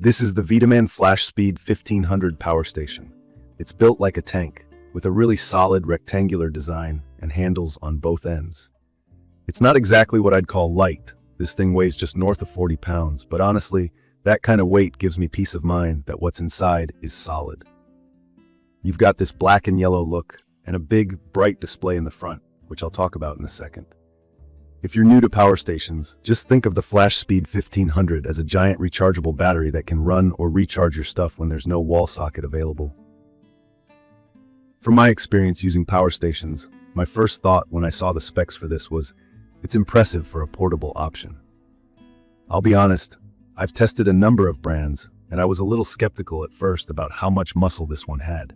This is the VTOMAN FlashSpeed 1500 power station. It's built like a tank, with a really solid rectangular design and handles on both ends. It's not exactly what I'd call light. This thing weighs just north of 40 pounds, but honestly, that kind of weight gives me peace of mind that what's inside is solid. You've got this black and yellow look, and a big, bright display in the front, which I'll talk about in a second. If you're new to power stations, just think of the FlashSpeed 1500 as a giant rechargeable battery that can run or recharge your stuff when there's no wall socket available. From my experience using power stations, my first thought when I saw the specs for this was, it's impressive for a portable option. I'll be honest, I've tested a number of brands, and I was a little skeptical at first about how much muscle this one had.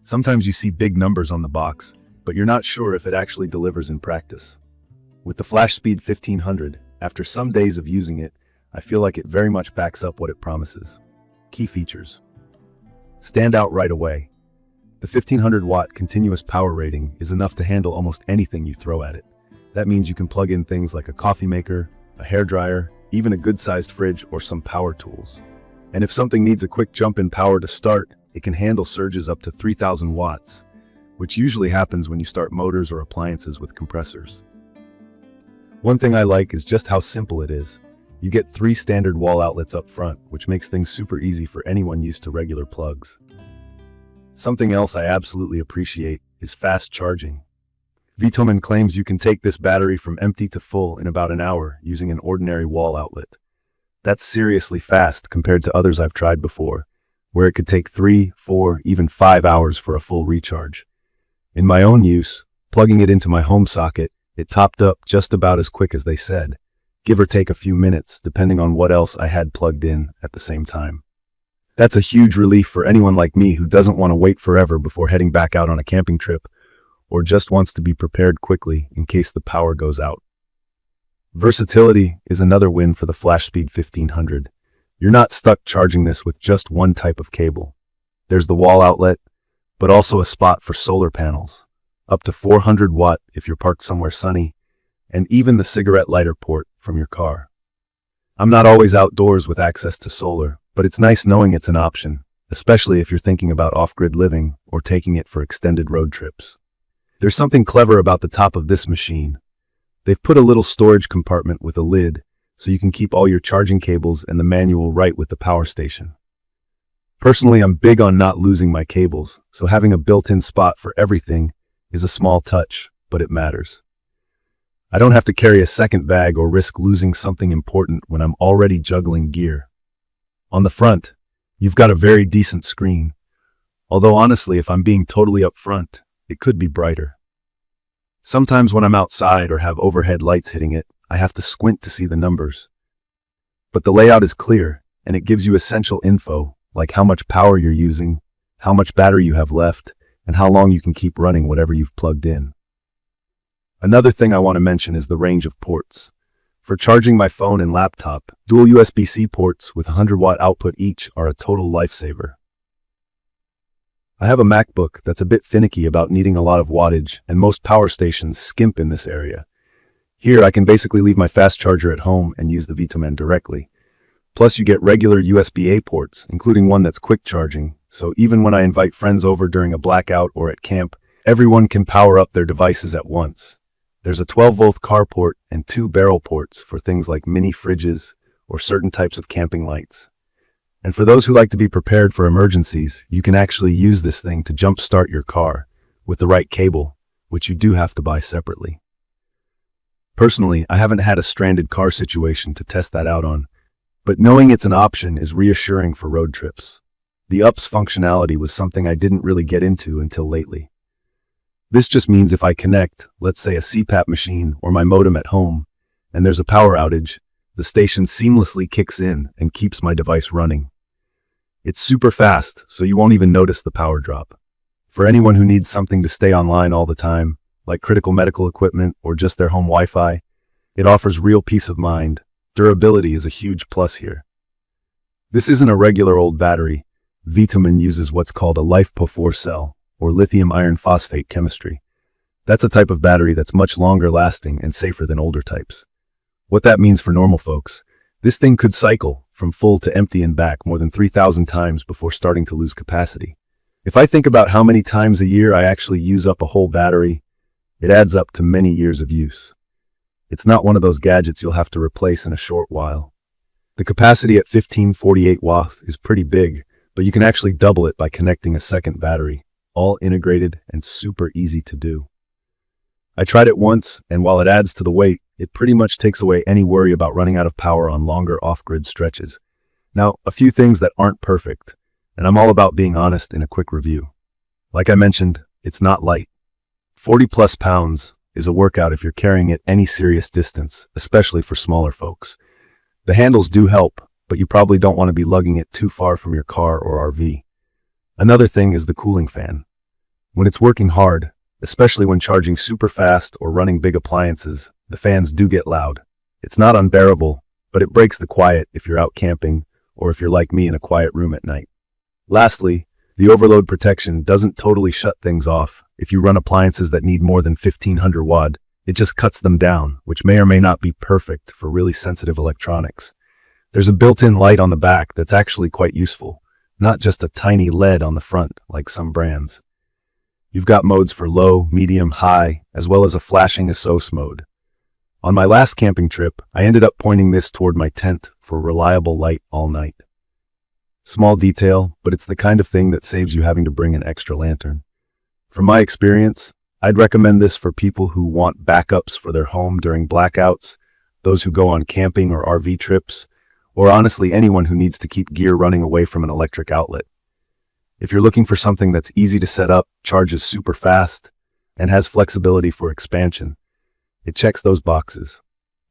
Sometimes you see big numbers on the box, but you're not sure if it actually delivers in practice. With the FlashSpeed 1500, after some days of using it, I feel like it very much backs up what it promises. Key features stand out right away. The 1500-watt continuous power rating is enough to handle almost anything you throw at it. That means you can plug in things like a coffee maker, a hairdryer, even a good-sized fridge or some power tools. And if something needs a quick jump in power to start, it can handle surges up to 3000 watts, which usually happens when you start motors or appliances with compressors. One thing I like is just how simple it is. You get 3 standard wall outlets up front, which makes things super easy for anyone used to regular plugs. Something else I absolutely appreciate is fast charging. VTOMAN claims you can take this battery from empty to full in about an hour using an ordinary wall outlet. That's seriously fast compared to others I've tried before, where it could take 3, 4, even 5 hours for a full recharge. In my own use, plugging it into my home socket, it topped up just about as quick as they said, give or take a few minutes, depending on what else I had plugged in at the same time. That's a huge relief for anyone like me who doesn't want to wait forever before heading back out on a camping trip, or just wants to be prepared quickly in case the power goes out. Versatility is another win for the FlashSpeed 1500. You're not stuck charging this with just one type of cable. There's the wall outlet, but also a spot for solar panels, up to 400 watt if you're parked somewhere sunny, and even the cigarette lighter port from your car. I'm not always outdoors with access to solar, but it's nice knowing it's an option, especially if you're thinking about off-grid living or taking it for extended road trips. There's something clever about the top of this machine. They've put a little storage compartment with a lid, so you can keep all your charging cables and the manual right with the power station. Personally, I'm big on not losing my cables, so having a built-in spot for everything is a small touch, but it matters. I don't have to carry a second bag or risk losing something important when I'm already juggling gear. On the front, you've got a very decent screen, although honestly, if I'm being totally upfront, it could be brighter. Sometimes when I'm outside or have overhead lights hitting it, I have to squint to see the numbers. But the layout is clear, and it gives you essential info, like how much power you're using, how much battery you have left, and how long you can keep running whatever you've plugged in. Another thing I want to mention is the range of ports. For charging my phone and laptop, dual USB-C ports with 100-watt output each are a total lifesaver. I have a MacBook that's a bit finicky about needing a lot of wattage, and most power stations skimp in this area. Here, I can basically leave my fast charger at home and use the VTOMAN directly. Plus, you get regular USB-A ports, including one that's quick charging, so even when I invite friends over during a blackout or at camp, everyone can power up their devices at once. There's a 12-volt car port and 2 barrel ports for things like mini fridges or certain types of camping lights. And for those who like to be prepared for emergencies, you can actually use this thing to jump-start your car with the right cable, which you do have to buy separately. Personally, I haven't had a stranded car situation to test that out on, but knowing it's an option is reassuring for road trips. The UPS functionality was something I didn't really get into until lately. This just means if I connect, let's say a CPAP machine or my modem at home, and there's a power outage, the station seamlessly kicks in and keeps my device running. It's super fast, so you won't even notice the power drop. For anyone who needs something to stay online all the time, like critical medical equipment or just their home Wi-Fi, it offers real peace of mind. Durability is a huge plus here. This isn't a regular old battery. VTOMAN uses what's called a LiFePO4 cell, or lithium iron phosphate chemistry. That's a type of battery that's much longer lasting and safer than older types. What that means for normal folks, This thing could cycle from full to empty and back more than 3,000 times before starting to lose capacity. If I think about how many times a year I actually use up a whole battery, it adds up to many years of use. It's not one of those gadgets you'll have to replace in a short while. The capacity at 1548 watts is pretty big, but you can actually double it by connecting a second battery, all integrated and super easy to do. I tried it once, and while it adds to the weight, it pretty much takes away any worry about running out of power on longer off-grid stretches. Now, a few things that aren't perfect, and I'm all about being honest in a quick review. Like I mentioned, it's not light. 40 plus pounds is a workout if you're carrying it any serious distance, especially for smaller folks. The handles do help, but you probably don't want to be lugging it too far from your car or RV. Another thing is the cooling fan. When it's working hard, especially when charging super fast or running big appliances, the fans do get loud. It's not unbearable, but it breaks the quiet if you're out camping or if you're like me in a quiet room at night. Lastly, the overload protection doesn't totally shut things off. If you run appliances that need more than 1500 watt, it just cuts them down, which may or may not be perfect for really sensitive electronics. There's a built-in light on the back that's actually quite useful, not just a tiny LED on the front like some brands. You've got modes for low, medium, high, as well as a flashing SOS mode. On my last camping trip, I ended up pointing this toward my tent for reliable light all night. Small detail, but it's the kind of thing that saves you having to bring an extra lantern. From my experience, I'd recommend this for people who want backups for their home during blackouts, those who go on camping or RV trips, or honestly anyone who needs to keep gear running away from an electric outlet. If you're looking for something that's easy to set up, charges super fast, and has flexibility for expansion, it checks those boxes.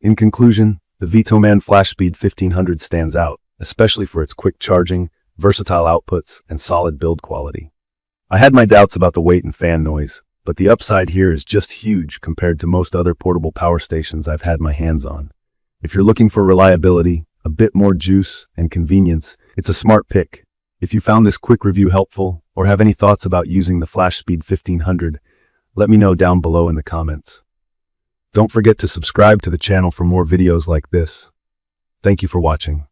In conclusion, the VTOMAN FlashSpeed 1500 stands out, especially for its quick charging, versatile outputs, and solid build quality. I had my doubts about the weight and fan noise, but the upside here is just huge compared to most other portable power stations I've had my hands on. If you're looking for reliability, a bit more juice, and convenience, it's a smart pick. If you found this quick review helpful, or have any thoughts about using the FlashSpeed 1500, let me know down below in the comments. Don't forget to subscribe to the channel for more videos like this. Thank you for watching.